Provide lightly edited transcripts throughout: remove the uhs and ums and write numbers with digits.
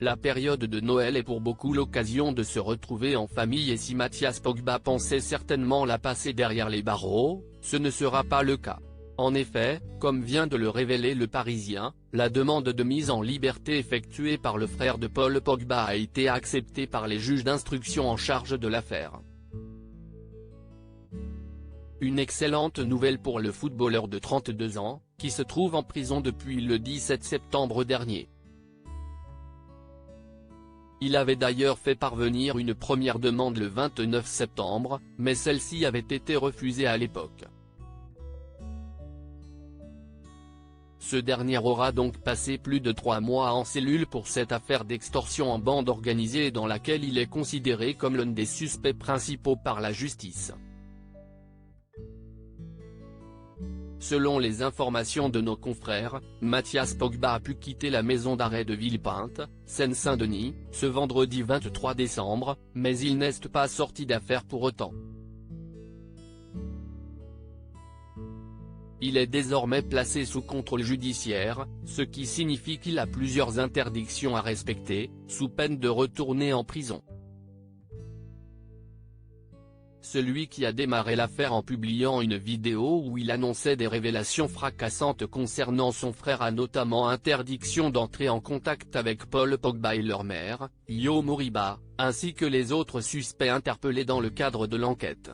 La période de Noël est pour beaucoup l'occasion de se retrouver en famille et si Mathias Pogba pensait certainement la passer derrière les barreaux, ce ne sera pas le cas. En effet, comme vient de le révéler Le Parisien, la demande de mise en liberté effectuée par le frère de Paul Pogba a été acceptée par les juges d'instruction en charge de l'affaire. Une excellente nouvelle pour le footballeur de 32 ans, qui se trouve en prison depuis le 17 septembre dernier. Il avait d'ailleurs fait parvenir une première demande le 29 septembre, mais celle-ci avait été refusée à l'époque. Ce dernier aura donc passé plus de 3 mois en cellule pour cette affaire d'extorsion en bande organisée dans laquelle il est considéré comme l'un des suspects principaux par la justice. Selon les informations de nos confrères, Mathias Pogba a pu quitter la maison d'arrêt de Villepinte, Seine-Saint-Denis, ce vendredi 23 décembre, mais il n'est pas sorti d'affaire pour autant. Il est désormais placé sous contrôle judiciaire, ce qui signifie qu'il a plusieurs interdictions à respecter, sous peine de retourner en prison. Celui qui a démarré l'affaire en publiant une vidéo où il annonçait des révélations fracassantes concernant son frère a notamment interdiction d'entrer en contact avec Paul Pogba et leur mère, Yo Moriba, ainsi que les autres suspects interpellés dans le cadre de l'enquête.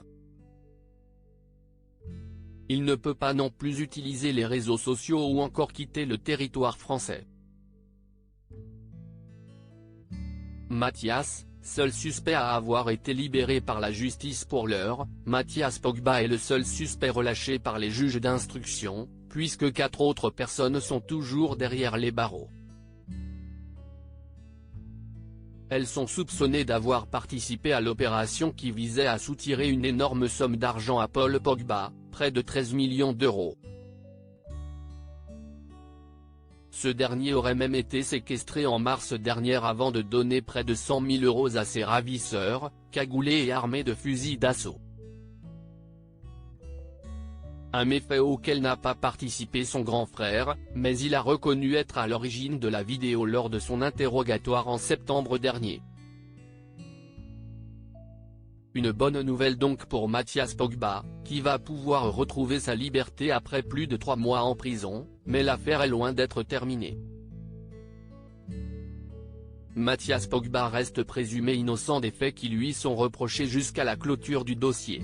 Il ne peut pas non plus utiliser les réseaux sociaux ou encore quitter le territoire français. Mathias, seul suspect à avoir été libéré par la justice pour l'heure, Mathias Pogba est le seul suspect relâché par les juges d'instruction, puisque 4 autres personnes sont toujours derrière les barreaux. Elles sont soupçonnées d'avoir participé à l'opération qui visait à soutirer une énorme somme d'argent à Paul Pogba, près de 13 millions d'euros. Ce dernier aurait même été séquestré en mars dernier avant de donner près de 100 000 € à ses ravisseurs, cagoulés et armés de fusils d'assaut. Un méfait auquel n'a pas participé son grand frère, mais il a reconnu être à l'origine de la vidéo lors de son interrogatoire en septembre dernier. Une bonne nouvelle donc pour Mathias Pogba, qui va pouvoir retrouver sa liberté après plus de 3 mois en prison, mais l'affaire est loin d'être terminée. Mathias Pogba reste présumé innocent des faits qui lui sont reprochés jusqu'à la clôture du dossier.